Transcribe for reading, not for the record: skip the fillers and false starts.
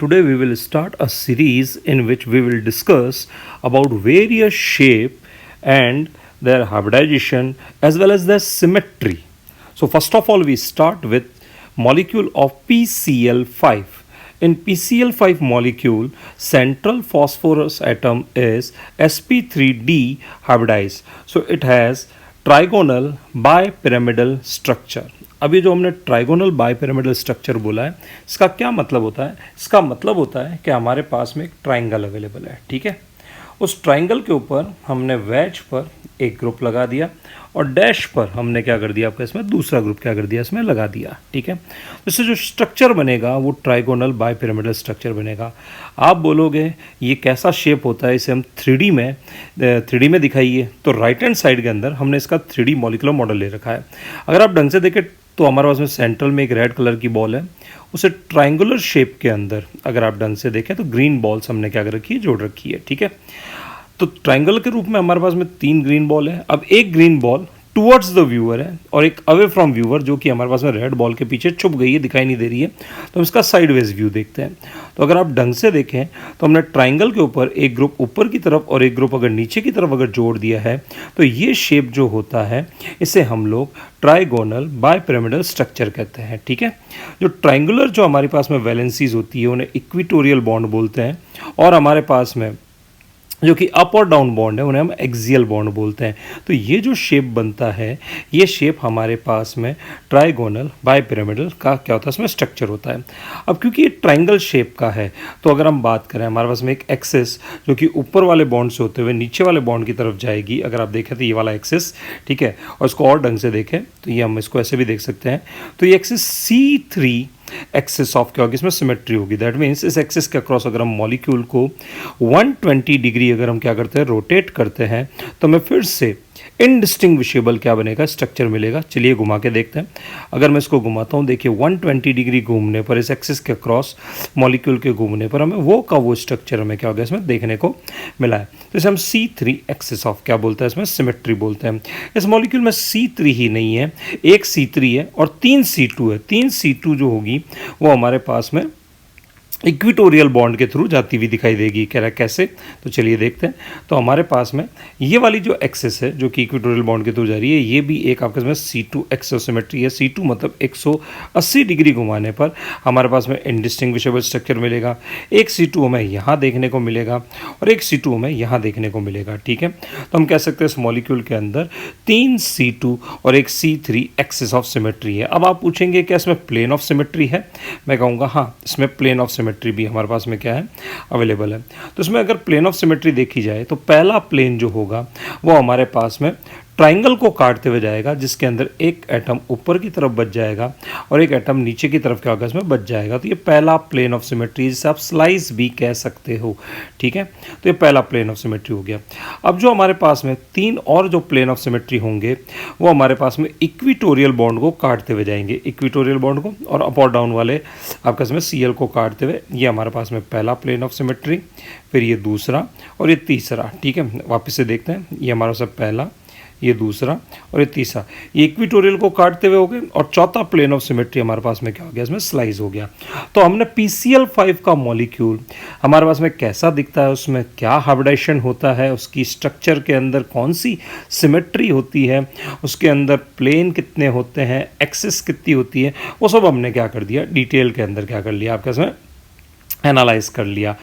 Today we will start a series in which we will discuss about various shape and their hybridization as well as their symmetry. So first of all we start with molecule of PCl5. In PCl5 molecule, central phosphorus atom is sp3d hybridized. So it has trigonal bipyramidal structure. अब ये जो हमने trigonal bipyramidal structure बोला है, इसका क्या मतलब होता है? इसका मतलब होता है कि हमारे पास में एक ट्राइंगल अवेलेबल है, ठीक है। उस ट्राइंगल के ऊपर हमने वेज पर एक ग्रुप लगा दिया और डैश पर हमने क्या कर दिया, आपका इसमें दूसरा ग्रुप क्या कर दिया, इसमें लगा दिया, ठीक है। तो इससे जो स्ट्रक्चर बनेगा वो ट्राइगोनल बाइपिरामिडल स्ट्रक्चर बनेगा। आप बोलोगे ये कैसा शेप होता है, इसे हम 3D में दिखाइए, तो राइट हैंड साइड के अंदर हमने इसका 3D मॉलिक्यूलर मॉडल ले रखा है। अगर आप ढंग से देखें तो हमारे पास में सेंट्रल में एक रेड कलर की बॉल है, उसे ट्राइंगुलर शेप के अंदर अगर आप ढंग से देखें तो ग्रीन बॉल्स हमने क्या कर रखी है, जोड़ रखी है, ठीक है। तो ट्राइंगल के रूप में हमारे पास में 3 ग्रीन बॉल है। अब एक green ball towards the viewer है और एक अवे फ्रॉम व्यूअर जो कि हमारे पास में रेड बॉल के पीछे छुप गई है, दिखाई नहीं दे रही है। तो हम इसका साइडवेज व्यू देखते हैं। तो अगर आप ढंग से देखें तो हमने ट्राइंगल के ऊपर एक ग्रुप ऊपर की तरफ और एक ग्रुप अगर नीचे की तरफ अगर जोड़ दिया है तो ये शेप जो होता है इसे हम लोग ट्राइगोनल बाइपिरामिडल स्ट्रक्चर कहते हैं, ठीक है। जो ट्राइंगुलर जो हमारे पास में वैलेंसीज होती है उन्हें इक्विटोरियल बॉन्ड बोलते हैं और हमारे पास में जो कि अप और डाउन बॉन्ड है उन्हें हम एक्सियल बॉन्ड बोलते हैं। तो ये जो शेप बनता है ये शेप हमारे पास में ट्राइगोनल बाइपिरामिडल का क्या होता है, इसमें स्ट्रक्चर होता है। अब क्योंकि ये ट्राइंगल शेप का है तो अगर हम बात करें हमारे पास में एक एक्सिस जो कि ऊपर वाले बॉन्ड से होते हुए नीचे वाले बॉन्ड की तरफ जाएगी। अगर आप देखें तो ये वाला एक्सिस, ठीक है, और इसको और ढंग से देखें तो ये हम इसको ऐसे भी देख सकते हैं। तो ये एक्सिस C3 एक्सिस ऑफ क्या होगी, इसमें सिमेट्री होगी। दैट मीन्स इस एक्सिस के अक्रॉस अगर हम मॉलिक्यूल को 120 डिग्री अगर हम क्या करते हैं, रोटेट करते हैं, तो हमें फिर से इनडिस्टिंग्विशेबल क्या बनेगा, स्ट्रक्चर मिलेगा। चलिए घुमा के देखते हैं। अगर मैं इसको घुमाता हूँ, देखिए 120 डिग्री घूमने पर इस एक्सिस के क्रॉस मॉलिक्यूल के घूमने पर हमें वो का वो स्ट्रक्चर हमें क्या हो गया, इसमें देखने को मिला है। तो इसे हम C3 एक्सिस ऑफ क्या बोलते हैं, इसमें सिमेट्री बोलते हैं। इस मॉलिक्यूल में C3 ही नहीं है, एक C3 है और 3 C2 है। 3 C2 जो होगी वो हमारे पास में इक्विटोरियल बॉन्ड के थ्रू जाती हुई दिखाई देगी। कह रहा है कैसे, तो चलिए देखते हैं। तो हमारे पास में ये वाली जो एक्सिस है जो कि इक्विटोरियल बॉन्ड के थ्रू जा रही है, ये भी एक आपके में C2 एक्सोसिमेट्री है। C2 मतलब 180 डिग्री घुमाने पर हमारे पास में इनडिस्टिंग्विशेबल स्ट्रक्चर मिलेगा। एक C2 हमें यहाँ देखने को मिलेगा और एक C2 हमें यहाँ देखने को मिलेगा, ठीक है। तो हम कह सकते हैं इस मॉलिक्यूल के अंदर 3 C2 और एक C3 एक्सिस ऑफ सिमेट्री है। अब आप पूछेंगे क्या इसमें प्लेन ऑफ सिमेट्री है? मैं कहूँगा हाँ, इसमें प्लेन ऑफ सिमेट्री भी हमारे पास में क्या है, अवेलेबल है। तो इसमें अगर प्लेन ऑफ सिमेट्री देखी जाए तो पहला प्लेन जो होगा वो हमारे पास में ट्राइंगल को काटते हुए जाएगा, जिसके अंदर एक एटम ऊपर की तरफ बच जाएगा और एक एटम नीचे की तरफ क्या होगा, इसमें बच जाएगा। तो ये पहला प्लेन ऑफ सिमेट्री, जिसे आप स्लाइस भी कह सकते हो, ठीक है। तो ये पहला प्लेन ऑफ सिमेट्री हो गया। अब जो हमारे पास में 3 और जो प्लेन ऑफ सिमेट्री होंगे वो हमारे पास में इक्विटोरियल बॉन्ड को काटते हुए जाएंगे, इक्विटोरियल बॉन्ड को, और अप और डाउन वाले आपके इसमें Cl को काटते हुए। ये हमारे पास में पहला प्लेन ऑफ सिमेट्री, फिर ये दूसरा और ये तीसरा, ठीक है। वापस से देखते हैं, ये हमारा सब पहला, ये दूसरा और ये तीसरा, ये इक्विटोरियल को काटते हुए हो गए। और चौथा प्लेन ऑफ सिमेट्री हमारे पास में क्या हो गया, इसमें स्लाइस हो गया। तो हमने PCl5 का मॉलिक्यूल हमारे पास में कैसा दिखता है, उसमें क्या हाइब्रिडाइजेशन होता है, उसकी स्ट्रक्चर के अंदर कौन सी सिमेट्री होती है, उसके अंदर प्लेन कितने होते हैं, एक्सिस कितनी होती है, वो सब हमने क्या कर दिया, डिटेल के अंदर क्या कर लिया, आपके इसमें एनालाइज कर लिया।